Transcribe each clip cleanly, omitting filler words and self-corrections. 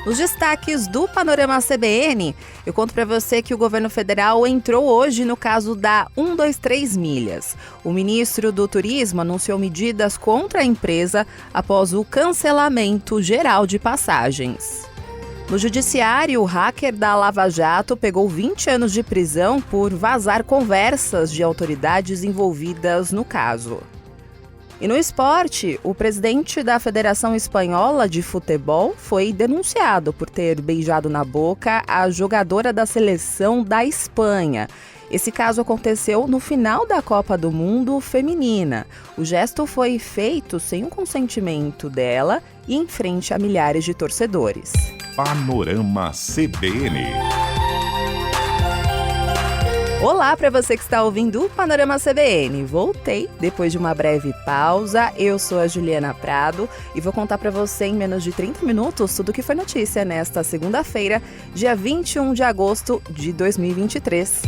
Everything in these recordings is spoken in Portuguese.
Os destaques do Panorama CBN, eu conto para você que o governo federal entrou hoje no caso da 123 Milhas. O ministro do Turismo anunciou medidas contra a empresa após o cancelamento geral de passagens. No judiciário, o hacker da Lava Jato pegou 20 anos de prisão por vazar conversas de autoridades envolvidas no caso. E no esporte, o presidente da Federação Espanhola de Futebol foi denunciado por ter beijado na boca a jogadora da seleção da Espanha. Esse caso aconteceu no final da Copa do Mundo Feminina. O gesto foi feito sem o consentimento dela e em frente a milhares de torcedores. Panorama CBN. Olá para você que está ouvindo o Panorama CBN. Voltei depois de uma breve pausa. Eu sou a Juliana Prado e vou contar para você em menos de 30 minutos tudo o que foi notícia nesta segunda-feira, dia 21 de agosto de 2023.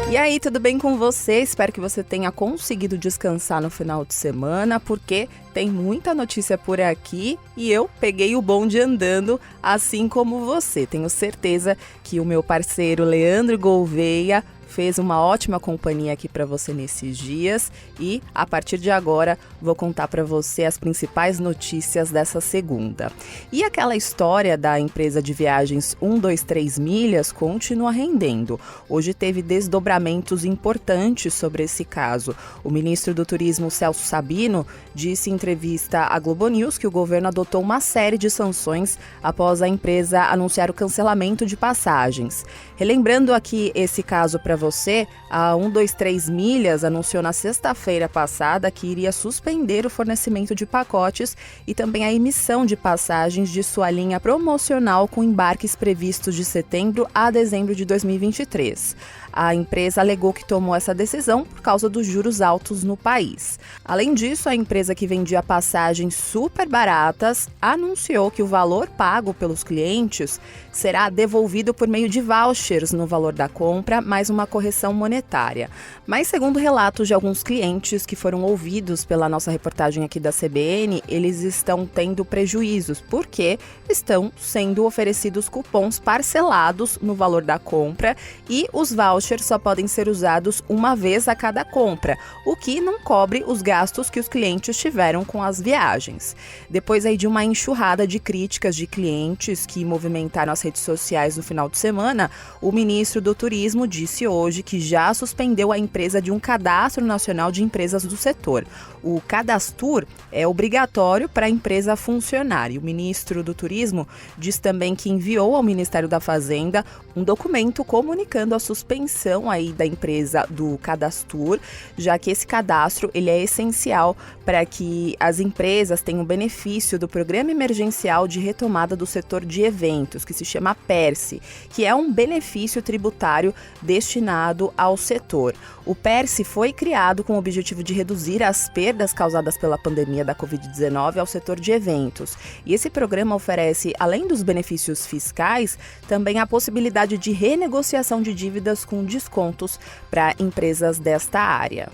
E aí, tudo bem com você? Espero que você tenha conseguido descansar no final de semana, porque tem muita notícia por aqui e eu peguei o bonde andando, assim como você. Tenho certeza que o meu parceiro Leandro Gouveia fez uma ótima companhia aqui para você nesses dias e, a partir de agora, vou contar para você as principais notícias dessa segunda. E aquela história da empresa de viagens 123 Milhas continua rendendo. Hoje teve desdobramentos importantes sobre esse caso. O ministro do Turismo, Celso Sabino, disse em entrevista à Globo News que o governo adotou uma série de sanções após a empresa anunciar o cancelamento de passagens. Relembrando aqui esse caso para você, a 123 Milhas anunciou na sexta-feira passada que iria suspender o fornecimento de pacotes e também a emissão de passagens de sua linha promocional com embarques previstos de setembro a dezembro de 2023. A empresa alegou que tomou essa decisão por causa dos juros altos no país. Além disso, a empresa que vendia passagens super baratas anunciou que o valor pago pelos clientes será devolvido por meio de vouchers no valor da compra, mais uma correção monetária. Mas, segundo relatos de alguns clientes que foram ouvidos pela nossa reportagem aqui da CBN, eles estão tendo prejuízos, porque estão sendo oferecidos cupons parcelados no valor da compra e os vouchers só podem ser usados uma vez a cada compra, o que não cobre os gastos que os clientes tiveram com as viagens. Depois aí de uma enxurrada de críticas de clientes que movimentaram as redes sociais no final de semana, o ministro do Turismo disse hoje que já suspendeu a empresa de um cadastro nacional de empresas do setor. O Cadastur é obrigatório para a empresa funcionar. E o ministro do Turismo diz também que enviou ao Ministério da Fazenda um documento comunicando a suspensão aí da empresa do Cadastur, já que esse cadastro ele é essencial para que as empresas tenham benefício do Programa Emergencial de Retomada do Setor de Eventos, que se chama PERSE, que é um benefício tributário destinado ao setor. O PERSE foi criado com o objetivo de reduzir as perdas causadas pela pandemia da Covid-19 ao setor de eventos. E esse programa oferece, além dos benefícios fiscais, também a possibilidade de renegociação de dívidas com descontos para empresas desta área.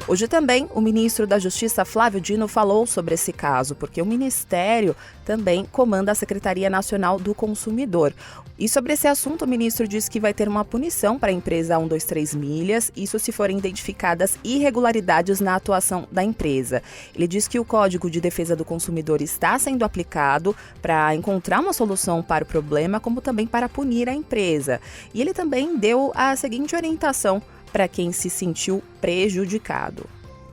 Hoje também o ministro da Justiça, Flávio Dino, falou sobre esse caso, porque o Ministério também comanda a Secretaria Nacional do Consumidor. E sobre esse assunto, o ministro disse que vai ter uma punição para a empresa 123 Milhas, isso se forem identificadas irregularidades na atuação da empresa. Ele diz que o Código de Defesa do Consumidor está sendo aplicado para encontrar uma solução para o problema, como também para punir a empresa. E ele também deu a seguinte orientação para quem se sentiu prejudicado.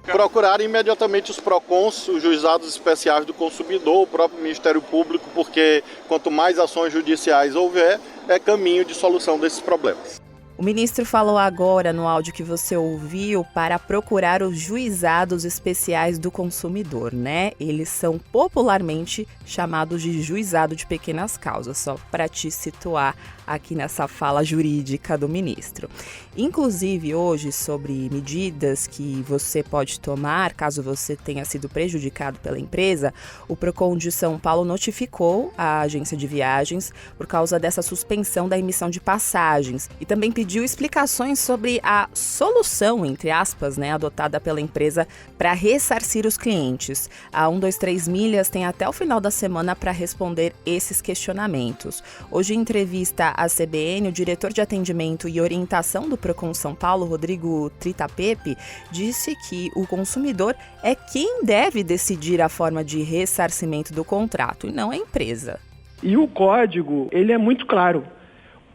Procurar imediatamente os PROCONs, os juizados especiais do consumidor, o próprio Ministério Público, porque quanto mais ações judiciais houver, é caminho de solução desses problemas. O ministro falou agora no áudio que você ouviu para procurar os juizados especiais do consumidor, né? Eles são popularmente chamados de juizado de pequenas causas, só para te situar aqui nessa fala jurídica do ministro. Inclusive, hoje, sobre medidas que você pode tomar caso você tenha sido prejudicado pela empresa, o Procon de São Paulo notificou a agência de viagens por causa dessa suspensão da emissão de passagens e também pediu pediu explicações sobre a solução, entre aspas, né, adotada pela empresa para ressarcir os clientes. A 123 Milhas tem até o final da semana para responder esses questionamentos. Hoje, em entrevista à CBN, o diretor de atendimento e orientação do Procon São Paulo, Rodrigo Tritapepe, disse que o consumidor é quem deve decidir a forma de ressarcimento do contrato e não a empresa. E o código, ele é muito claro.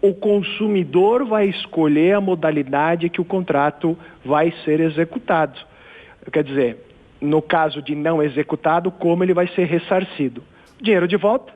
O consumidor vai escolher a modalidade que o contrato vai ser executado. Quer dizer, no caso de não executado, como ele vai ser ressarcido? Dinheiro de volta,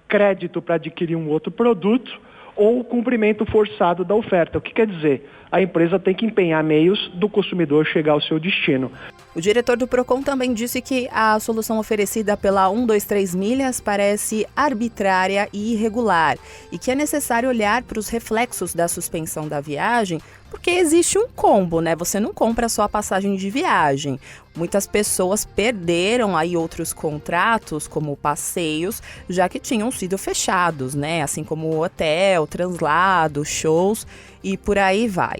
crédito para adquirir um outro produto ou o cumprimento forçado da oferta. O que quer dizer? A empresa tem que empenhar meios do consumidor chegar ao seu destino. O diretor do Procon também disse que a solução oferecida pela 123 Milhas parece arbitrária e irregular e que é necessário olhar para os reflexos da suspensão da viagem, porque existe um combo, né? Você não compra só a passagem de viagem. Muitas pessoas perderam aí outros contratos, como passeios, já que tinham sido fechados, né? Assim como hotel, translado, shows e por aí vai.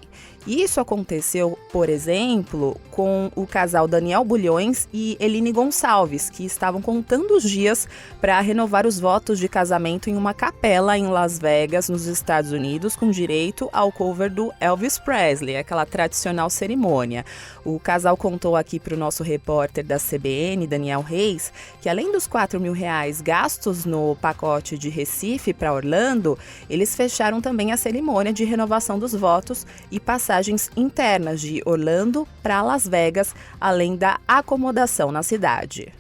Isso aconteceu, por exemplo, com o casal Daniel Bulhões e Eline Gonçalves, que estavam contando os dias para renovar os votos de casamento em uma capela em Las Vegas, nos Estados Unidos, com direito ao cover do Elvis Presley, aquela tradicional cerimônia. O casal contou aqui para o nosso repórter da CBN, Daniel Reis, que além dos R$ 4.000 gastos no pacote de Recife para Orlando, eles fecharam também a cerimônia de renovação dos votos e passagens internas de Orlando para Las Vegas, além da acomodação na cidade.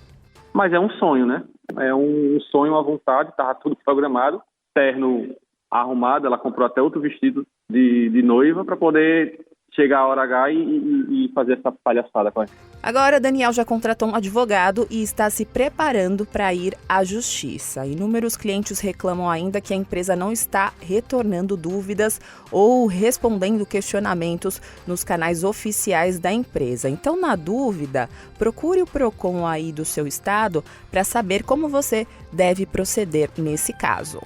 Mas é um sonho, né? É um sonho à vontade, estava tudo programado, terno arrumado, ela comprou até outro vestido de noiva para poder chegar a hora H e fazer essa palhaçada com ela. Agora, Daniel já contratou um advogado e está se preparando para ir à justiça. Inúmeros clientes reclamam ainda que a empresa não está retornando dúvidas ou respondendo questionamentos nos canais oficiais da empresa. Então, na dúvida, procure o Procon aí do seu estado para saber como você deve proceder nesse caso.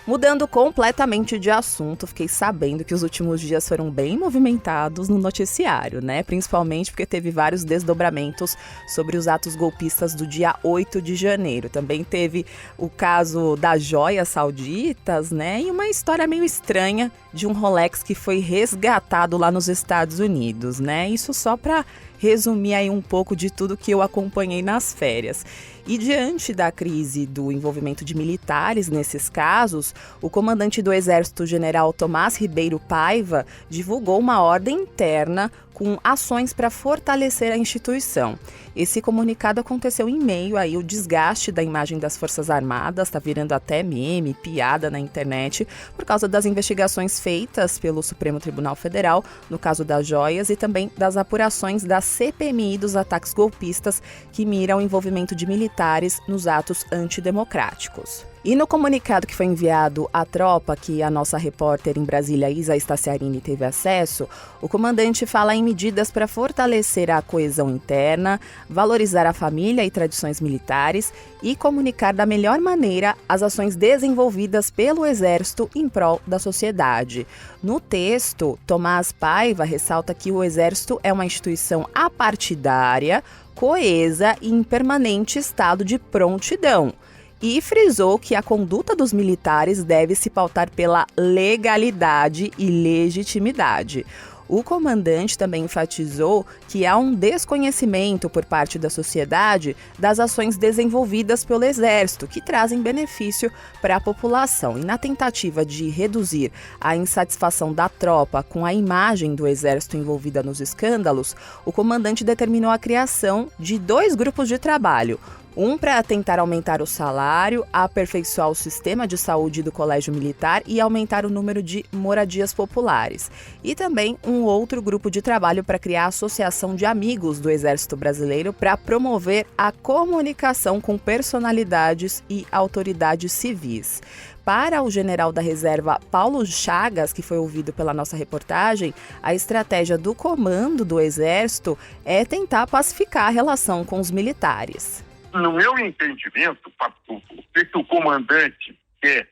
Mudando completamente de assunto, fiquei sabendo que os últimos dias foram bem movimentados no noticiário, né? Principalmente porque teve vários desdobramentos sobre os atos golpistas do dia 8 de janeiro. Também teve o caso das joias sauditas, né? E uma história meio estranha de um Rolex que foi resgatado lá nos Estados Unidos, né? Isso só para resumir aí um pouco de tudo que eu acompanhei nas férias. E diante da crise do envolvimento de militares nesses casos, o comandante do Exército, General Tomás Ribeiro Paiva, divulgou uma ordem interna com ações para fortalecer a instituição. Esse comunicado aconteceu em meio aí ao desgaste da imagem das Forças Armadas, está virando até meme, piada na internet, por causa das investigações feitas pelo Supremo Tribunal Federal, no caso das joias, e também das apurações da CPMI dos ataques golpistas que miram o envolvimento de militares nos atos antidemocráticos. E no comunicado que foi enviado à tropa, que a nossa repórter em Brasília, Isa Staciarini, teve acesso, o comandante fala em medidas para fortalecer a coesão interna, valorizar a família e tradições militares e comunicar da melhor maneira as ações desenvolvidas pelo Exército em prol da sociedade. No texto, Tomás Paiva ressalta que o Exército é uma instituição apartidária, coesa e em permanente estado de prontidão. E frisou que a conduta dos militares deve se pautar pela legalidade e legitimidade. O comandante também enfatizou que há um desconhecimento por parte da sociedade das ações desenvolvidas pelo Exército, que trazem benefício para a população. E na tentativa de reduzir a insatisfação da tropa com a imagem do Exército envolvida nos escândalos, o comandante determinou a criação de 2 grupos de trabalho. Um para tentar aumentar o salário, aperfeiçoar o sistema de saúde do Colégio Militar e aumentar o número de moradias populares. E também um outro grupo de trabalho para criar a Associação de Amigos do Exército Brasileiro para promover a comunicação com personalidades e autoridades civis. Para o general da reserva Paulo Chagas, que foi ouvido pela nossa reportagem, a estratégia do comando do Exército é tentar pacificar a relação com os militares. No meu entendimento, o que o comandante quer?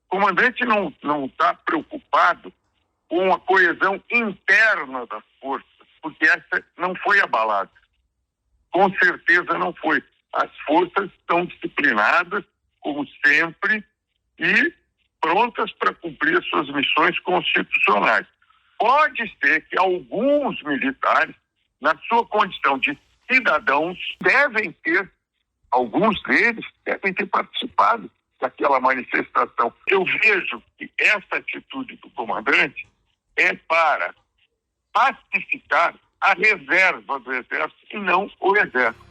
O comandante não está preocupado com a coesão interna das forças, porque essa não foi abalada. Com certeza não foi. As forças estão disciplinadas, como sempre, e prontas para cumprir as suas missões constitucionais. Pode ser que alguns militares, na sua condição de cidadãos, alguns deles devem ter participado daquela manifestação. Eu vejo que essa atitude do comandante é para pacificar a reserva do Exército e não o Exército.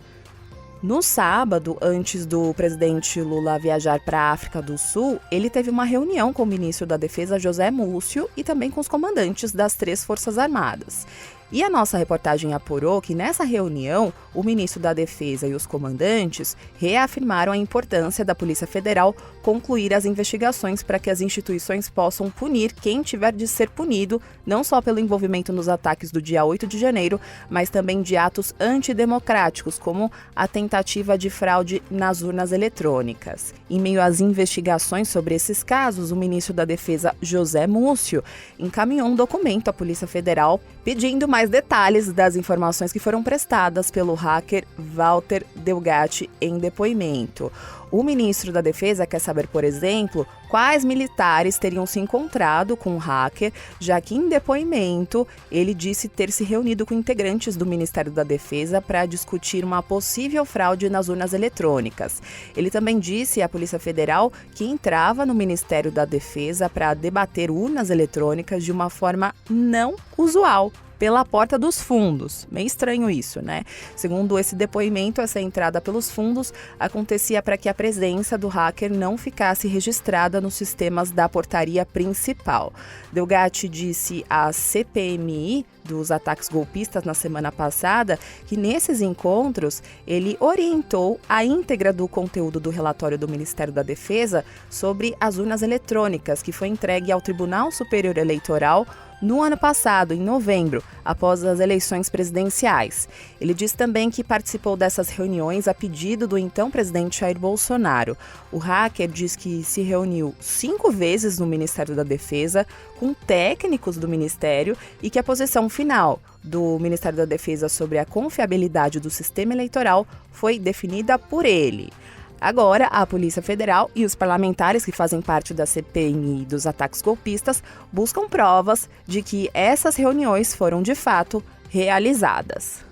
No sábado, antes do presidente Lula viajar para a África do Sul, ele teve uma reunião com o ministro da Defesa, José Múcio, e também com os comandantes das 3 Forças Armadas. E a nossa reportagem apurou que nessa reunião, o ministro da Defesa e os comandantes reafirmaram a importância da Polícia Federal concluir as investigações para que as instituições possam punir quem tiver de ser punido, não só pelo envolvimento nos ataques do dia 8 de janeiro, mas também de atos antidemocráticos, como a tentativa de fraude nas urnas eletrônicas. Em meio às investigações sobre esses casos, o ministro da Defesa, José Múcio, encaminhou um documento à Polícia Federal pedindo mais detalhes das informações que foram prestadas pelo hacker Walter Delgatti em depoimento. O ministro da Defesa quer saber, por exemplo, quais militares teriam se encontrado com o hacker, já que em depoimento ele disse ter se reunido com integrantes do Ministério da Defesa para discutir uma possível fraude nas urnas eletrônicas. Ele também disse à Polícia Federal que entrava no Ministério da Defesa para debater urnas eletrônicas de uma forma não usual, pela porta dos fundos. Meio estranho isso, né? Segundo esse depoimento, essa entrada pelos fundos acontecia para que a presença do hacker não ficasse registrada nos sistemas da portaria principal. Delgatti disse à CPMI dos ataques golpistas na semana passada que nesses encontros ele orientou a íntegra do conteúdo do relatório do Ministério da Defesa sobre as urnas eletrônicas, que foi entregue ao Tribunal Superior Eleitoral no ano passado, em novembro, após as eleições presidenciais. Ele diz também que participou dessas reuniões a pedido do então presidente Jair Bolsonaro. O hacker diz que se reuniu 5 vezes no Ministério da Defesa com técnicos do Ministério e que a posição final do Ministério da Defesa sobre a confiabilidade do sistema eleitoral foi definida por ele. Agora, a Polícia Federal e os parlamentares que fazem parte da CPMI dos ataques golpistas buscam provas de que essas reuniões foram de fato realizadas.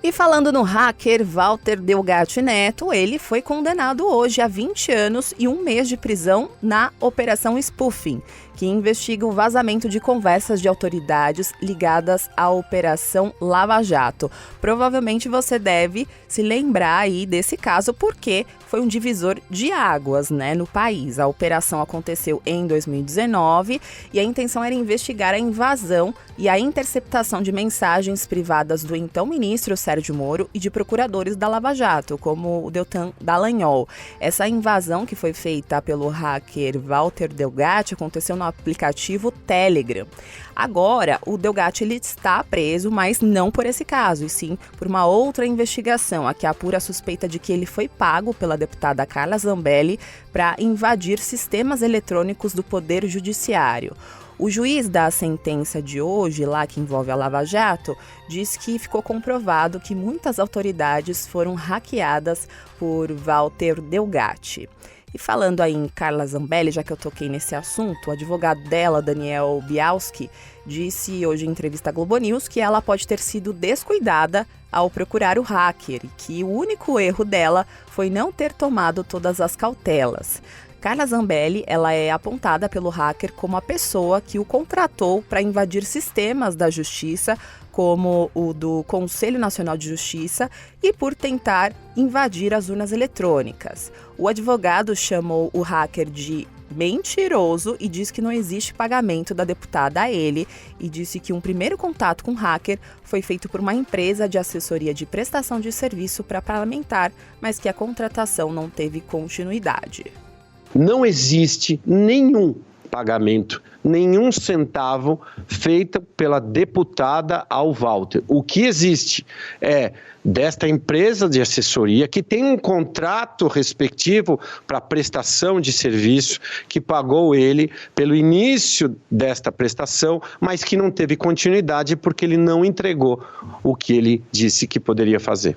E falando no hacker Walter Delgatti Neto, ele foi condenado hoje a 20 anos e 1 mês de prisão na Operação Spoofing, que investiga o vazamento de conversas de autoridades ligadas à Operação Lava Jato. Provavelmente você deve se lembrar aí desse caso porque foi um divisor de águas, né, no país. A operação aconteceu em 2019 e a intenção era investigar a invasão e a interceptação de mensagens privadas do então ministro Sérgio Moro e de procuradores da Lava Jato, como o Deltan Dallagnol. Essa invasão, que foi feita pelo hacker Walter Delgatti, aconteceu no aplicativo Telegram. Agora, o Delgatti ele está preso, mas não por esse caso, e sim por uma outra investigação, a que apura a suspeita de que ele foi pago pela deputada Carla Zambelli para invadir sistemas eletrônicos do Poder Judiciário. O juiz da sentença de hoje, lá que envolve a Lava Jato, diz que ficou comprovado que muitas autoridades foram hackeadas por Walter Delgatti. E falando aí em Carla Zambelli, já que eu toquei nesse assunto, o advogado dela, Daniel Bialski, disse hoje em entrevista à Globo News que ela pode ter sido descuidada ao procurar o hacker e que o único erro dela foi não ter tomado todas as cautelas. Carla Zambelli, ela é apontada pelo hacker como a pessoa que o contratou para invadir sistemas da justiça, como o do Conselho Nacional de Justiça, e por tentar invadir as urnas eletrônicas. O advogado chamou o hacker de mentiroso e diz que não existe pagamento da deputada a ele, e disse que um primeiro contato com o hacker foi feito por uma empresa de assessoria de prestação de serviço para parlamentar, mas que a contratação não teve continuidade. Não existe nenhum pagamento, nenhum centavo feito pela deputada ao Walter. O que existe é desta empresa de assessoria que tem um contrato respectivo para prestação de serviço, que pagou ele pelo início desta prestação, mas que não teve continuidade porque ele não entregou o que ele disse que poderia fazer.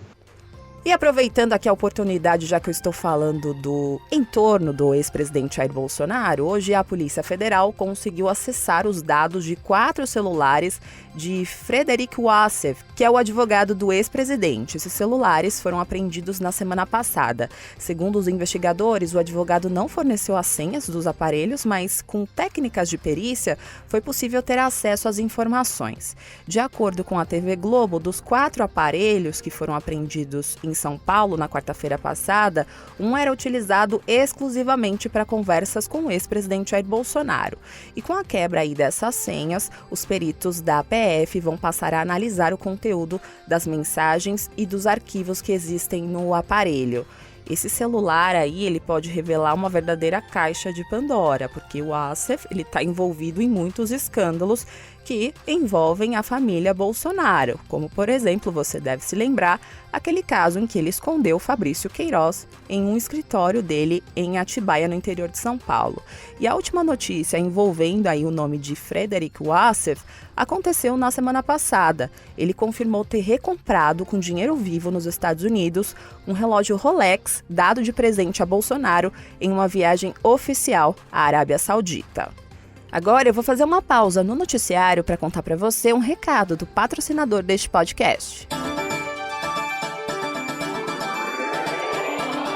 E aproveitando aqui a oportunidade, já que eu estou falando do entorno do ex-presidente Jair Bolsonaro, hoje a Polícia Federal conseguiu acessar os dados de 4 celulares de Frederic Wassef, que é o advogado do ex-presidente. Esses celulares foram apreendidos na semana passada. Segundo os investigadores, o advogado não forneceu as senhas dos aparelhos, mas com técnicas de perícia foi possível ter acesso às informações. De acordo com a TV Globo, dos 4 aparelhos que foram apreendidos em São Paulo na quarta-feira passada, um era utilizado exclusivamente para conversas com o ex-presidente Jair Bolsonaro. E com a quebra aí dessas senhas, os peritos da PF vão passar a analisar o conteúdo das mensagens e dos arquivos que existem no aparelho. Esse celular aí, ele pode revelar uma verdadeira caixa de Pandora, porque o Wassef, ele está envolvido em muitos escândalos que envolvem a família Bolsonaro, como, por exemplo, você deve se lembrar, aquele caso em que ele escondeu Fabrício Queiroz em um escritório dele em Atibaia, no interior de São Paulo. E a última notícia envolvendo aí o nome de Frederic Wassef aconteceu na semana passada. Ele confirmou ter recomprado com dinheiro vivo nos Estados Unidos um relógio Rolex dado de presente a Bolsonaro em uma viagem oficial à Arábia Saudita. Agora eu vou fazer uma pausa no noticiário para contar para você um recado do patrocinador deste podcast.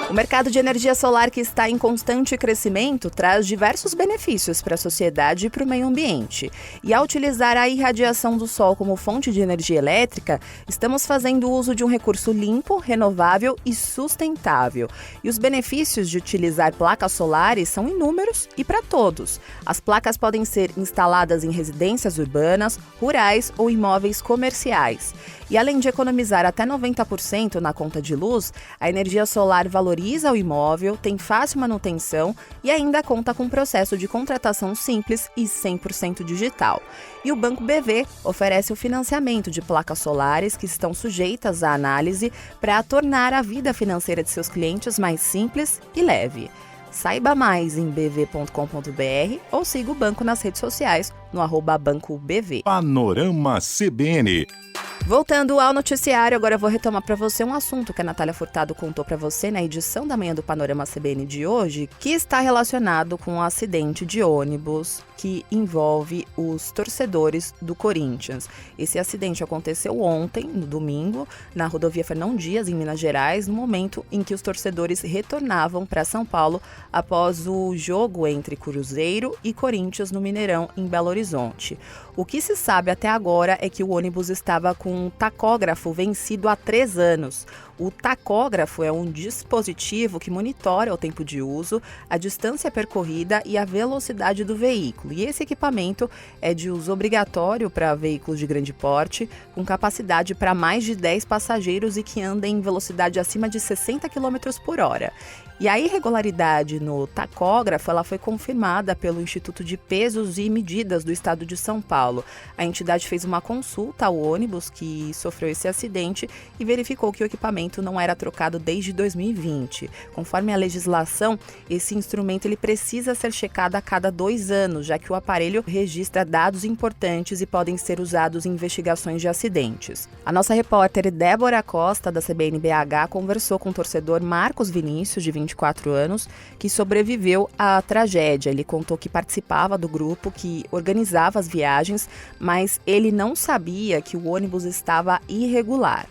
O mercado de energia solar, que está em constante crescimento, traz diversos benefícios para a sociedade e para o meio ambiente. E ao utilizar a irradiação do sol como fonte de energia elétrica, estamos fazendo uso de um recurso limpo, renovável e sustentável. E os benefícios de utilizar placas solares são inúmeros e para todos. As placas podem ser instaladas em residências urbanas, rurais ou imóveis comerciais. E além de economizar até 90% na conta de luz, a energia solar valoriza o imóvel, tem fácil manutenção e ainda conta com um processo de contratação simples e 100% digital. E o Banco BV oferece o financiamento de placas solares que estão sujeitas à análise para tornar a vida financeira de seus clientes mais simples e leve. Saiba mais em bv.com.br ou siga o banco nas redes sociais no @BancoBV. Panorama CBN. Voltando ao noticiário, agora eu vou retomar para você um assunto que a Natália Furtado contou para você na edição da manhã do Panorama CBN de hoje, que está relacionado com um acidente de ônibus que envolve os torcedores do Corinthians. Esse acidente aconteceu ontem, no domingo, na rodovia Fernão Dias, em Minas Gerais, no momento em que os torcedores retornavam para São Paulo após o jogo entre Cruzeiro e Corinthians no Mineirão, em Belo Horizonte. O que se sabe até agora é que o ônibus estava com um tacógrafo vencido há 3 anos. O tacógrafo é um dispositivo que monitora o tempo de uso, a distância percorrida e a velocidade do veículo. E esse equipamento é de uso obrigatório para veículos de grande porte, com capacidade para mais de 10 passageiros e que andem em velocidade acima de 60 km por hora. E a irregularidade no tacógrafo, ela foi confirmada pelo Instituto de Pesos e Medidas do Estado de São Paulo. A entidade fez uma consulta ao ônibus que sofreu esse acidente e verificou que o equipamento não era trocado desde 2020. Conforme a legislação, esse instrumento ele precisa ser checado a cada 2 anos, já que o aparelho registra dados importantes e podem ser usados em investigações de acidentes. A nossa repórter Débora Costa, da CBN-BH, conversou com o torcedor Marcos Vinícius, de 24 anos, que sobreviveu à tragédia. Ele contou que participava do grupo que organizava as viagens, mas ele não sabia que o ônibus estava irregular.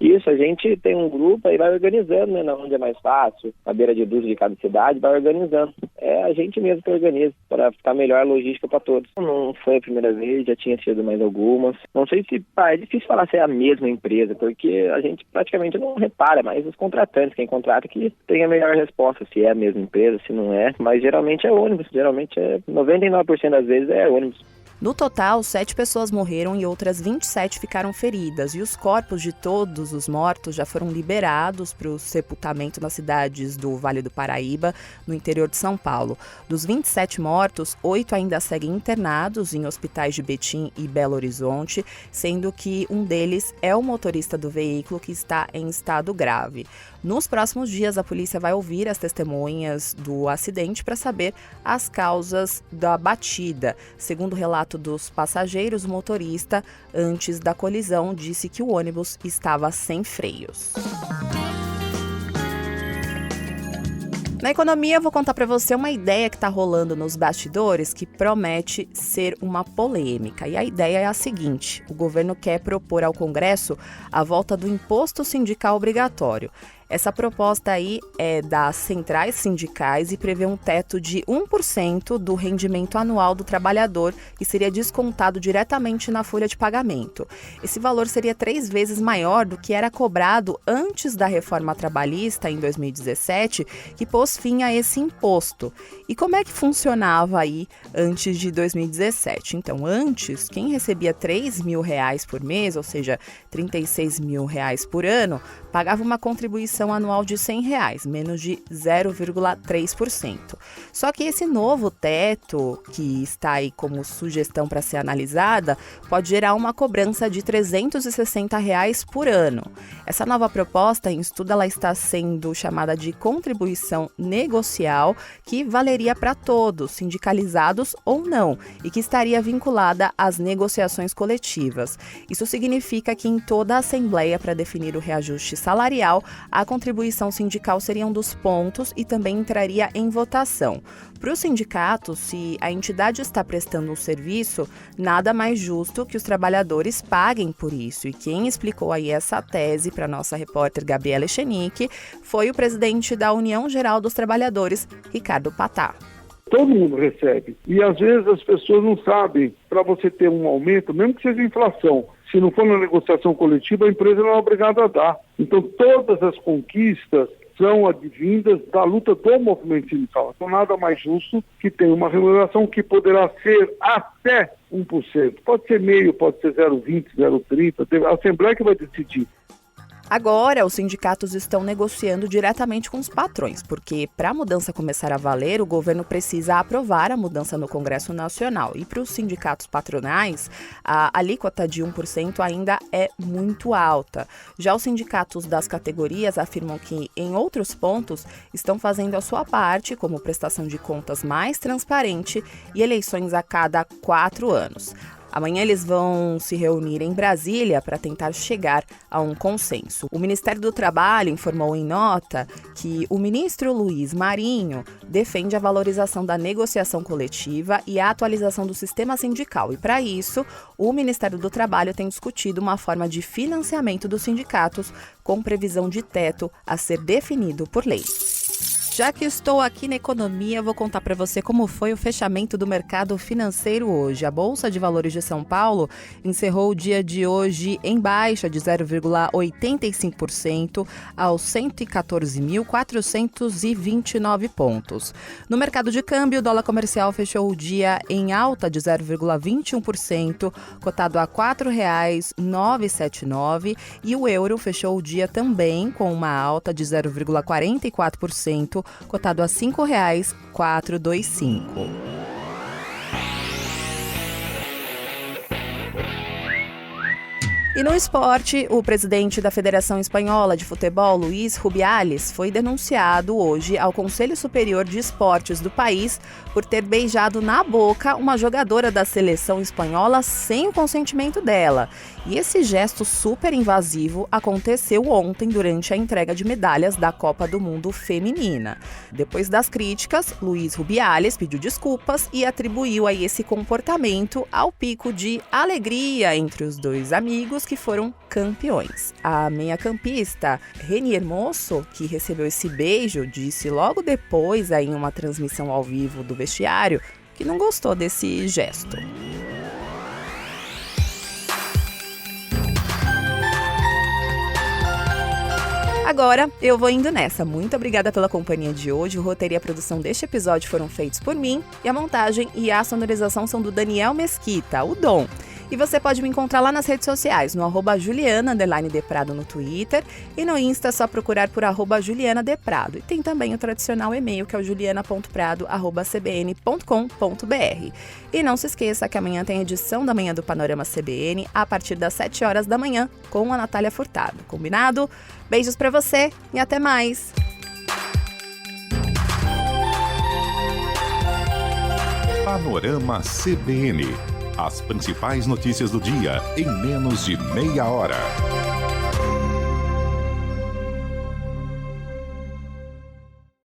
Isso, a gente tem um grupo e vai organizando, né, onde é mais fácil, na beira de duas de cada cidade, vai organizando. É a gente mesmo que organiza, para ficar melhor a logística para todos. Não foi a primeira vez, já tinha sido mais algumas. Não sei se, é difícil falar se é a mesma empresa, porque a gente praticamente não repara, mas os contratantes, quem contrata, que tem a melhor resposta, se é a mesma empresa, se não é. Mas geralmente é ônibus, geralmente 99% das vezes é ônibus. No total, 7 pessoas morreram e outras 27 ficaram feridas, e os corpos de todos os mortos já foram liberados para o sepultamento nas cidades do Vale do Paraíba, no interior de São Paulo. Dos 27 mortos, 8 ainda seguem internados em hospitais de Betim e Belo Horizonte, sendo que um deles é o motorista do veículo, que está em estado grave. Nos próximos dias, a polícia vai ouvir as testemunhas do acidente para saber as causas da batida. Segundo o relato dos passageiros, o motorista, antes da colisão, disse que o ônibus estava sem freios. Na economia, eu vou contar para você uma ideia que está rolando nos bastidores que promete ser uma polêmica. E a ideia é a seguinte: o governo quer propor ao Congresso a volta do imposto sindical obrigatório. Essa proposta aí é das centrais sindicais e prevê um teto de 1% do rendimento anual do trabalhador e seria descontado diretamente na folha de pagamento. Esse valor seria 3 vezes maior do que era cobrado antes da reforma trabalhista, em 2017, que pôs fim a esse imposto. E como é que funcionava aí antes de 2017? Então, antes, quem recebia R$3 mil por mês, ou seja, R$36 mil por ano, pagava uma contribuição anual de R$100, menos de 0,3%. Só que esse novo teto, que está aí como sugestão para ser analisada, pode gerar uma cobrança de R$360 por ano. Essa nova proposta em estudo, ela está sendo chamada de contribuição negocial, que valeria para todos, sindicalizados ou não, e que estaria vinculada às negociações coletivas. Isso significa que em toda a Assembleia, para definir o reajuste salarial, a contribuição sindical seria um dos pontos e também entraria em votação. Para os sindicatos, se a entidade está prestando um serviço, nada mais justo que os trabalhadores paguem por isso. E quem explicou aí essa tese para a nossa repórter Gabriela Echenique foi o presidente da União Geral dos Trabalhadores, Ricardo Patá. Todo mundo recebe. E às vezes as pessoas não sabem, para você ter um aumento, mesmo que seja inflação, se não for na negociação coletiva, a empresa não é obrigada a dar. Então todas as conquistas são advindas da luta do movimento sindical. Então nada mais justo que tenha uma remuneração que poderá ser até 1%. Pode ser meio, pode ser 0,20, 0,30, a Assembleia que vai decidir. Agora, os sindicatos estão negociando diretamente com os patrões, porque para a mudança começar a valer, o governo precisa aprovar a mudança no Congresso Nacional. E para os sindicatos patronais, a alíquota de 1% ainda é muito alta. Já os sindicatos das categorias afirmam que, em outros pontos, estão fazendo a sua parte, como prestação de contas mais transparente e eleições a cada 4 anos. Amanhã eles vão se reunir em Brasília para tentar chegar a um consenso. O Ministério do Trabalho informou em nota que o ministro Luiz Marinho defende a valorização da negociação coletiva e a atualização do sistema sindical. E para isso, o Ministério do Trabalho tem discutido uma forma de financiamento dos sindicatos com previsão de teto a ser definido por lei. Já que estou aqui na economia, vou contar para você como foi o fechamento do mercado financeiro hoje. A Bolsa de Valores de São Paulo encerrou o dia de hoje em baixa de 0,85% aos 114.429 pontos. No mercado de câmbio, o dólar comercial fechou o dia em alta de 0,21%, cotado a R$ 4,979, e o euro fechou o dia também com uma alta de 0,44%, cotado a R$ 5,425. E no esporte, o presidente da Federação Espanhola de Futebol, Luís Rubiales, foi denunciado hoje ao Conselho Superior de Esportes do país por ter beijado na boca uma jogadora da seleção espanhola sem o consentimento dela. E esse gesto super invasivo aconteceu ontem durante a entrega de medalhas da Copa do Mundo Feminina. Depois das críticas, Luís Rubiales pediu desculpas e atribuiu aí esse comportamento ao pico de alegria entre os dois amigos que foram campeões. A meia-campista Reni Hermoso, que recebeu esse beijo, disse logo depois, aí, em uma transmissão ao vivo do vestiário, que não gostou desse gesto. Agora, eu vou indo nessa. Muito obrigada pela companhia de hoje. O roteiro e a produção deste episódio foram feitos por mim. E a montagem e a sonorização são do Daniel Mesquita, o Dom. E você pode me encontrar lá nas redes sociais, no @Juliana_Deprado no Twitter. E no Insta é só procurar por @JulianaDeprado. E tem também o tradicional e-mail, que é o juliana.prado@cbn.com.br. E não se esqueça que amanhã tem edição da Manhã do Panorama CBN, a partir das 7 horas da manhã, com a Natália Furtado. Combinado? Beijos pra você e até mais! Panorama CBN. As principais notícias do dia em menos de meia hora.